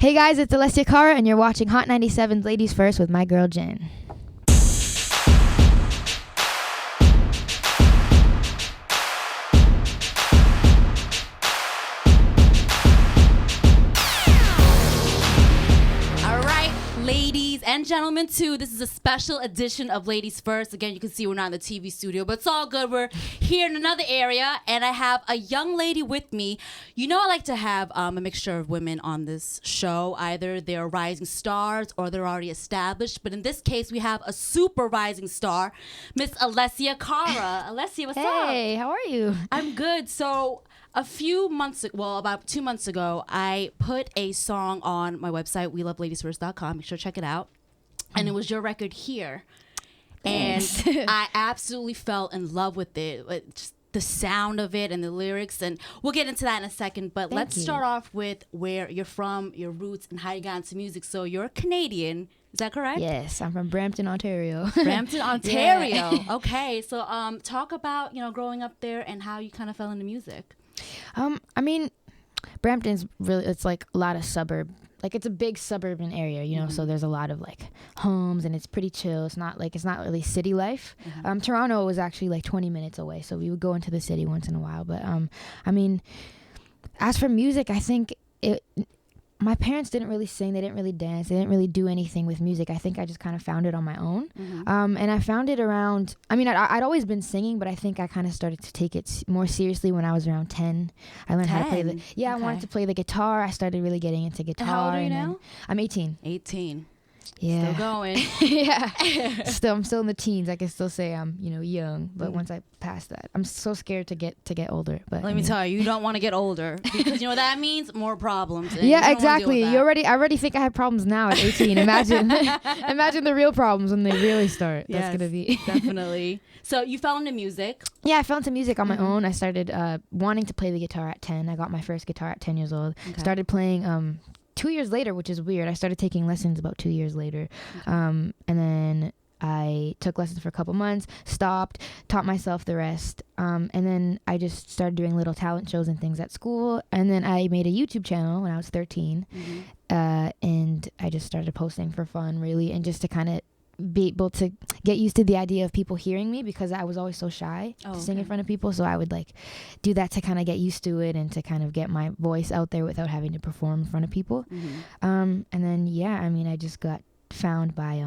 Hey guys, it's Alessia Cara, and you're watching Hot 97's Ladies First with my girl Jen. Ladies and gentlemen, too, this is a special edition of Ladies First. Again, you can see we're not in the TV studio, but it's all good. We're here in another area, and I have a young lady with me. You know, I like to have a mixture of women on this show. Either they're rising stars or they're already established. But in this case, we have a super rising star, Miss Alessia Cara. Alessia, what's up? Hey, how are you? I'm good. So about 2 months ago, I put a song on my website, weloveladiesfirst.com. Make sure to check it out. And it was your record Here. Thanks. And I absolutely fell in love with it. Just the sound of it and the lyrics. And we'll get into that in a second. But let's start off with where you're from, your roots, and how you got into music. So you're Canadian. Is that correct? Yes, I'm from Brampton, Ontario. Brampton, Ontario. Yeah. Okay. So talk about, growing up there and how you kind of fell into music. I mean, Brampton's really, it's like a lot of suburb. Like, it's a big suburban area, Mm-hmm. so there's a lot of, like, homes, and it's pretty chill. It's not really city life. Mm-hmm. Toronto was actually, like, 20 minutes away, so we would go into the city once in a while. But, I mean, as for music, I think my parents didn't really sing. They didn't really dance. They didn't really do anything with music. I think I just kind of found it on my own. Mm-hmm. And I found it around, I'd always been singing, but I think I kind of started to take it more seriously when I was around 10. I learned how to play I wanted to play the guitar. I started really getting into guitar. How old are you now? I'm 18. 18. Yeah. Still going. Yeah. I'm still in the teens. I can still say I'm, young. But once I pass that, I'm so scared to get older. But let me tell you, you don't want to get older because you know what that means? More problems. Yeah, exactly. I already think I have problems now at 18. Imagine the real problems when they really start. Yes, that's gonna be definitely. So you fell into music. Yeah, I fell into music on my own. I started wanting to play the guitar at 10. I got my first guitar at 10 years old. Okay. Started playing 2 years later, which is weird. I started taking lessons about 2 years later. Okay. And then I took lessons for a couple months, stopped, taught myself the rest. And then I just started doing little talent shows and things at school. And then I made a YouTube channel when I was 13. Mm-hmm. And I just started posting for fun, really, and just to kind of be able to get used to the idea of people hearing me, because I was always so shy to sing in front of people. So I would do that to kind of get used to it and to kind of get my voice out there without having to perform in front of people. Mm-hmm. And then, I just got found by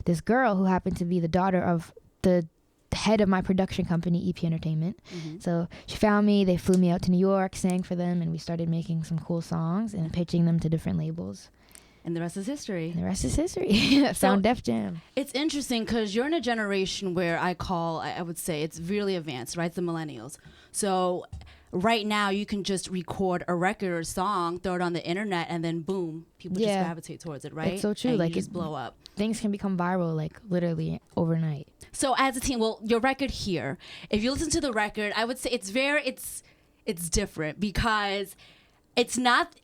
this girl who happened to be the daughter of the head of my production company, EP Entertainment. Mm-hmm. So she found me, they flew me out to New York, sang for them, and we started making some cool songs and pitching them to different labels. And the rest is history. Sound Def Jam. It's interesting because you're in a generation where I would say it's really advanced, right? It's the millennials. So right now you can just record a record or a song, throw it on the internet, and then boom, people just gravitate towards it, right? It's so true. And you just blow up. Things can become viral, literally overnight. So as a teen, your record Here, if you listen to the record, I would say it's different because it's not...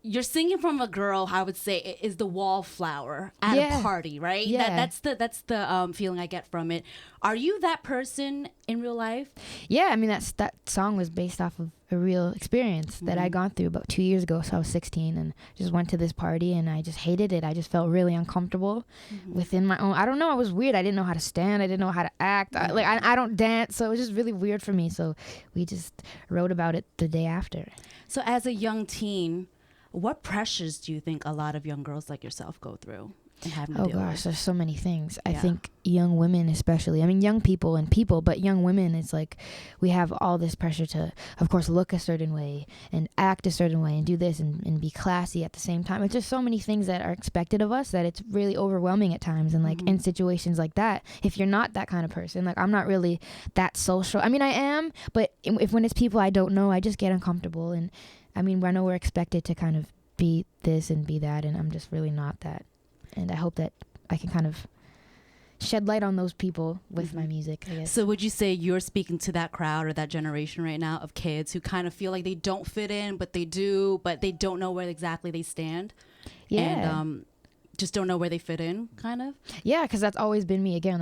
You're singing from a girl, I would say, is the wallflower at a party, right? Yeah. That's the feeling I get from it. Are you that person in real life? Yeah, that song was based off of a real experience that I'd gone through about 2 years ago. So I was 16 and just went to this party and I just hated it. I just felt really uncomfortable within my own. I don't know. It was weird. I didn't know how to stand. I didn't know how to act. I don't dance, so it was just really weird for me. So we just wrote about it the day after. So as a young teen, what pressures do you think a lot of young girls like yourself go through and having to deal with? There's so many things. I think young women especially, young people, but young women, it's like we have all this pressure to, of course, look a certain way and act a certain way and do this and be classy at the same time. It's just so many things that are expected of us that it's really overwhelming at times. And in situations like that, if you're not that kind of person, I'm not really that social. I am, but when it's people I don't know, I just get uncomfortable. And I know we're expected to kind of be this and be that, and I'm just really not that. And I hope that I can kind of shed light on those people with my music, I guess. So would you say you're speaking to that crowd or that generation right now of kids who kind of feel like they don't fit in, but they do, but they don't know where exactly they stand? Yeah. And just don't know where they fit in, kind of? Yeah, because that's always been me. Again,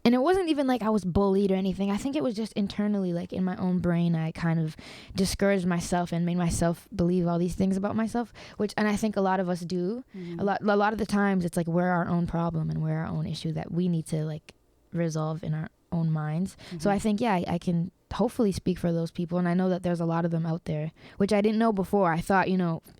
and it wasn't even like I was bullied or anything. I think it was just internally, like in my own brain, I kind of discouraged myself and made myself believe all these things about myself, and I think a lot of us do. A lot of the times it's like we're our own problem and we're our own issue that we need to like resolve in our own minds. So I think, yeah, I can hopefully speak for those people, and I know that there's a lot of them out there, which I didn't know before. I thought,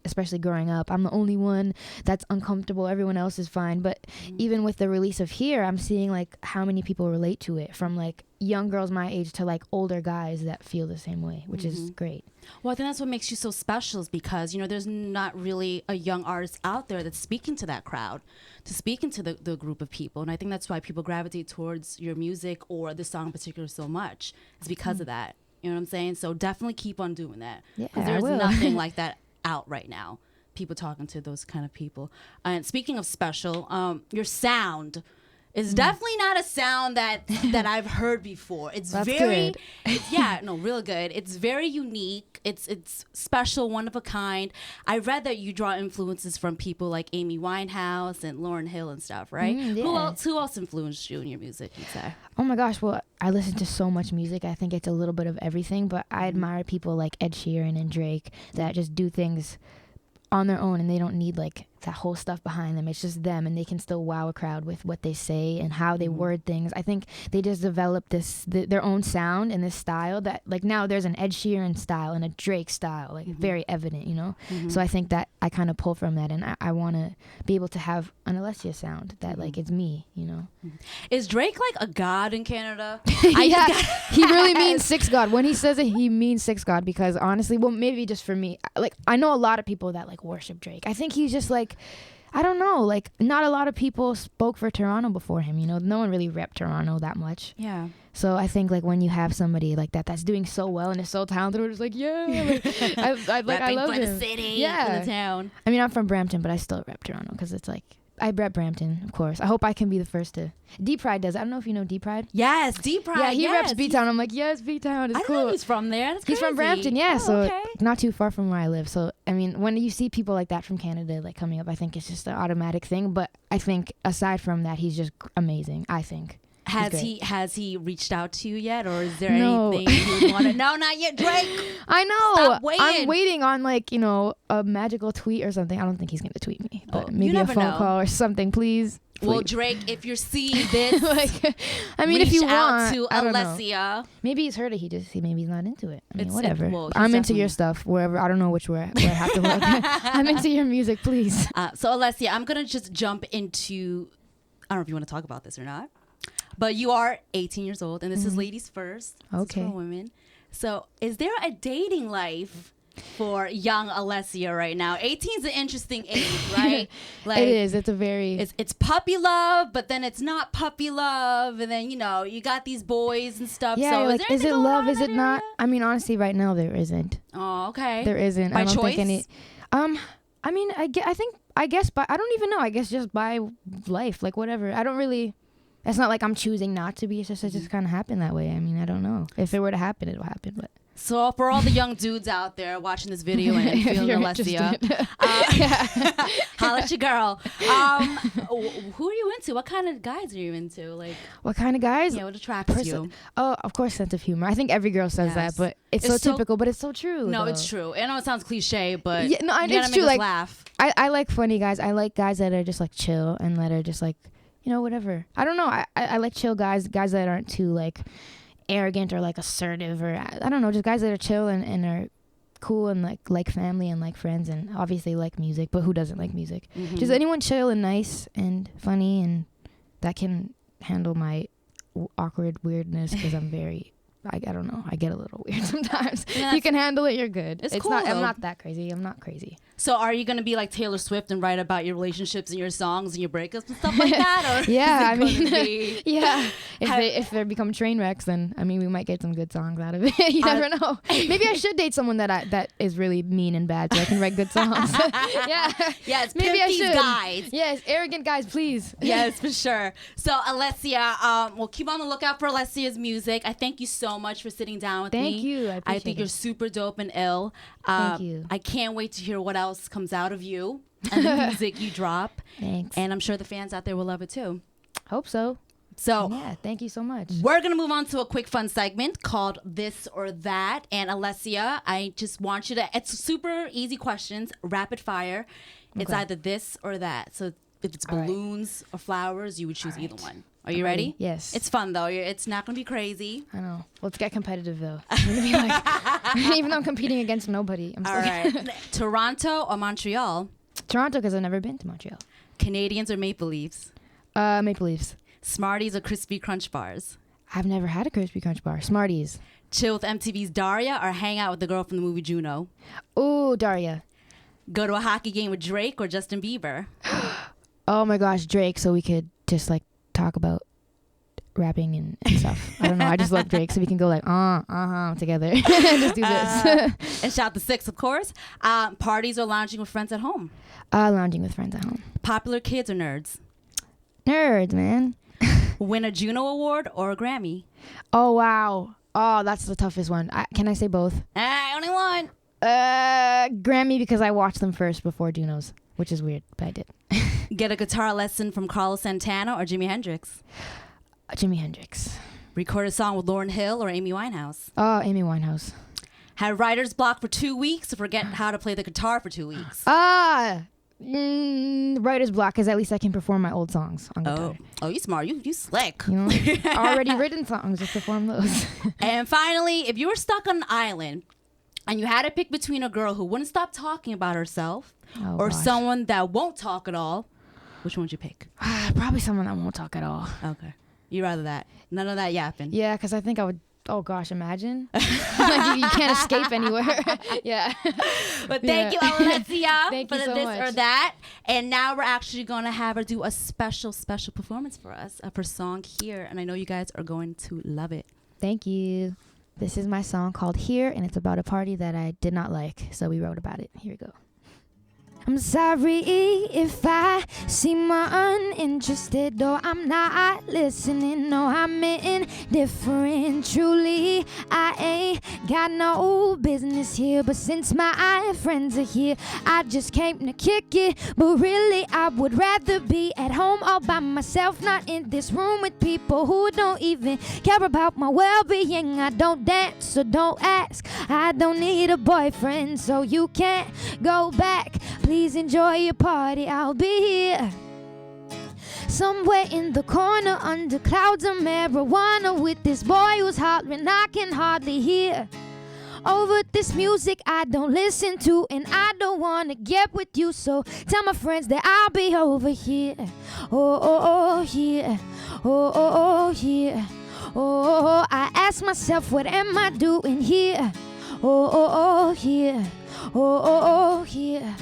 especially growing up, I'm the only one that's uncomfortable, everyone else is fine. But even with the release of Here, I'm seeing like how many people relate to it, from like young girls my age to like older guys that feel the same way, which is great. Well, I think that's what makes you so special, is because there's not really a young artist out there that's speaking to that crowd, to speak into the group of people. And I think that's why people gravitate towards your music or this song in particular so much. It's because of that. You know what I'm saying? So definitely keep on doing that. Yeah, because there's nothing like that out right now. People talking to those kind of people. And speaking of special, your sound is definitely not a sound that I've heard before. It's That's very, good. real good. It's very unique. It's special, one of a kind. I read that you draw influences from people like Amy Winehouse and Lauryn Hill and stuff, right? Yeah. Who else influenced you in your music, you'd say? Oh my gosh, well, I listen to so much music. I think it's a little bit of everything, but I admire people like Ed Sheeran and Drake that just do things on their own, and they don't need like that whole stuff behind them. It's just them, and they can still wow a crowd with what they say and how they word things. I think they just developed their own sound and this style that like now there's an Ed Sheeran style and a Drake style, like very evident, So I think that I kind of pull from that, and I want to be able to have an Alessia sound that like it's me, Is Drake like a god in Canada? Yeah, he really means sex god. When he says it, he means sex god, because honestly, well, maybe just for me, like I know a lot of people that like worship Drake. I think he's just like, I don't know, like not a lot of people spoke for Toronto before him, no one really repped Toronto that much. Yeah. So I think like when you have somebody like that that's doing so well and is so talented, we're just like, yeah, like, I love for him. the city, Yeah, for the town. I mean, I'm from Brampton, but I still rep Toronto because it's like, I rep Brampton, of course. I hope I can be the first to. D Pride does. I don't know if you know D Pride. Yes, D Pride. Yeah, he reps B-Town. I'm like, yes, B-Town is cool. I know he's from there. That's He's crazy. from Brampton, yeah. Oh, so okay. not too far from where I live. So I mean, when you see people like that from Canada like coming up, I think it's just an automatic thing. But I think aside from that, he's just amazing. I think. Has he reached out to you yet, or is there No. anything you would want to? No, not yet, Drake. I know. Stop waiting. I'm waiting on like a magical tweet or something. I don't think he's gonna tweet me, but you maybe a never phone know. call or something, please. Well, Drake, if you're seeing this, like, I mean, reach if you out want, to I don't know. Alessia. Maybe he's heard it. Maybe he's not into it. I mean, It's- whatever. well, he's I'm into your definitely- stuff. Wherever, I don't know where I have to look. I'm into your music, please. So Alessia, I'm gonna just jump into. I don't know if you want to talk about this or not, but you are 18 years old, and this is ladies first. This Okay. is for women. So, is there a dating life for young Alessia right now? 18 is an interesting age, right? Like, it is. It's a very. It's puppy love, but then it's not puppy love, and then you got these boys and stuff. yeah. So Like, is, there is it anything going love? on Is in it that not? area? I mean, honestly, right now there isn't. Oh, okay. There isn't. By I don't choice? think any. I mean, I guess, but I don't even know. I guess just by life, like whatever. I don't really. It's not like I'm choosing not to be. It's just it just kind of happened that way. I mean, I don't know. If it were to happen, it'll happen. But So for all the young dudes out there watching this video and If feeling you're Alessia, holla at your girl. Who are you into? What kind of guys are you into? Like, what kind of guys? what attracts you? Oh, of course, sense of humor. I think every girl says Yes. that, but it's It's so so- typical. But it's so true. No, though. it's true. I know it sounds cliche, but Yeah, no, you gotta it's make true. us Like laugh. I like funny guys. I like guys that are just like chill and that are just like, whatever. I don't know. I like chill guys that aren't too like arrogant or like assertive, or I don't know, just guys that are chill and are cool and like family and like friends and obviously like music. But who doesn't like music? Mhm. Just anyone chill and nice and funny and that can handle my awkward weirdness, because I'm very. I don't know. I get a little weird sometimes. Yeah, You can handle it. You're good. It's It's cool, not. I'm though. not that crazy. I'm not crazy. So are you gonna be like Taylor Swift and write about your relationships and your songs and your breakups and stuff like that? Or Yeah, I is it mean, gonna be- yeah. Have- If they become train wrecks, then I mean, we might get some good songs out of it. You never know. Maybe I should date someone that is really mean and bad, so I can write good songs. Yeah. Yes, Maybe pimp I these should. guys. Yes, arrogant guys, please. Yes, for sure. So Alessia, we'll keep on the lookout for Alessia's music. I thank you so much for sitting down with me. Thank you. I appreciate think it. you're super dope and ill. Thank you. I can't wait to hear what else comes out of you and the music you drop. Thanks. And I'm sure the fans out there will love it too. Hope so. So yeah, thank you so much. We're going to move on to a quick fun segment called This or That. And Alessia, I just want you to, it's super easy questions, rapid fire. It's either this or that. So if it's balloons or flowers, you would choose either one. Are you ready? Yes. It's fun though. It's not going to be crazy. I know. Let's get competitive though. I'm gonna be like, even though I'm competing against nobody. I'm All right. Toronto or Montreal? Toronto, because I've never been to Montreal. Canadians or Maple Leafs? Maple Leafs. Smarties or Crispy Crunch bars? I've never had a Crispy Crunch bar. Smarties. Chill with MTV's Daria or hang out with the girl from the movie Juno? Ooh, Daria. Go to a hockey game with Drake or Justin Bieber? Oh my gosh, Drake, so we could just like talk about rapping and stuff. I don't know. I just love Drake, so we can go like together and just do this. And shout the 6, of course. Parties or lounging with friends at home? Lounging with friends at home. Popular kids or nerds? Nerds, man. Win a Juno Award or a Grammy? Oh wow. Oh, that's the toughest one. Can I say both? Only one. Grammy, because I watched them first before Junos, which is weird, but I did. Get a guitar lesson from Carlos Santana or Jimi Hendrix? Jimi Hendrix. Record a song with Lauryn Hill or Amy Winehouse? Oh, Amy Winehouse. Have writer's block for 2 weeks or forget how to play the guitar for 2 weeks? Writer's block, because at least I can perform my old songs on guitar. Oh, you smart. You slick. You know, already written songs, just perform those. And finally, if you were stuck on an island and you had to pick between a girl who wouldn't stop talking about herself or someone that won't talk at all, which one would you pick? Probably someone that won't talk at all. Okay. You'd rather that. None of that yapping. Yeah, because I think I would. Oh gosh, imagine. Like you can't escape anywhere. Yeah. But thank you, Alessia, Thank for you so this much. or that. And now we're actually going to have her do a special performance for us of her song Here. And I know you guys are going to love it. Thank you. This is my song called Here, and it's about a party that I did not like, so we wrote about it. Here we go. I'm sorry if I seem uninterested or I'm not listening. No, I'm indifferent. Truly, I ain't got no business here. But since my friends are here, I just came to kick it. But really, I would rather be at home all by myself, not in this room with people who don't even care about my well-being. I don't dance, so don't ask. I don't need a boyfriend, so you can't go back. Please enjoy your party, I'll be here. Somewhere in the corner under clouds of marijuana with this boy who's hollering I can hardly hear. Over this music I don't listen to, and I don't wanna get with you, so tell my friends that I'll be over here. Oh, here. Oh, here. Oh, I ask myself, what am I doing here? Oh, here. Oh, here.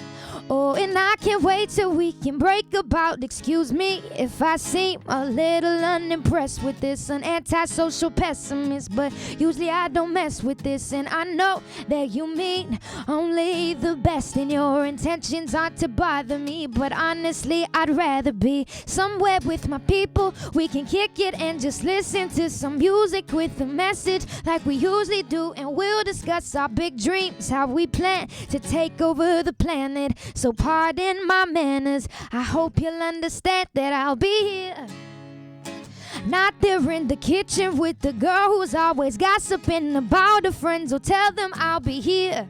Oh, and I can't wait till we can break about. Excuse me if I seem a little unimpressed with this. An antisocial pessimist, but usually I don't mess with this. And I know that you mean only the best, and your intentions aren't to bother me. But honestly, I'd rather be somewhere with my people. We can kick it and just listen to some music with a message like we usually do. And we'll discuss our big dreams, how we plan to take over the planet. So pardon my manners, I hope you'll understand that I'll be here. Not there in the kitchen with the girl who's always gossiping about her friends, or tell them I'll be here.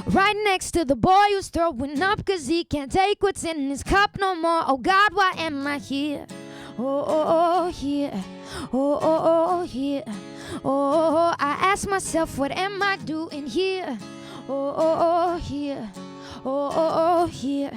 Right next to the boy who's throwing up cause he can't take what's in his cup no more. Oh God, why am I here? Oh, here. Oh, here. Oh, I ask myself, what am I doing here? Oh, here. Oh, here.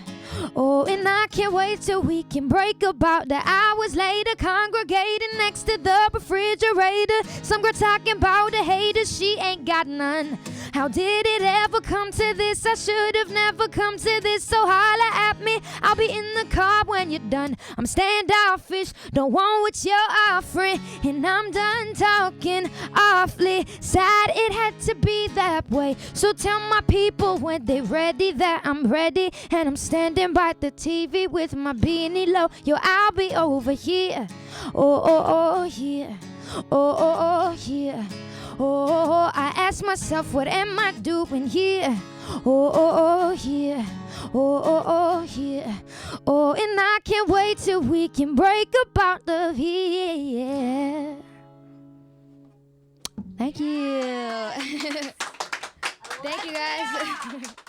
Oh, and I can't wait till we can break about the hours later, congregating next to the refrigerator. Some girl talking about a hater, she ain't got none. How did it ever come to this? I should have never come to this. So holla at me, I'll be in the car when you're done. I'm standoffish, don't want what you're offering, and I'm done talking awfully sad. It had to be that way. So tell my people when they're ready that I'm ready, and I'm standing by the TV with my beanie low. Yo, I'll be over here. Oh, here. Oh, here. Oh, I ask myself, what am I doing here? Oh, oh, oh, yeah. Oh, oh, oh, yeah. Oh, and I can't wait till we can break about love, yeah. Thank you. Thank you, guys.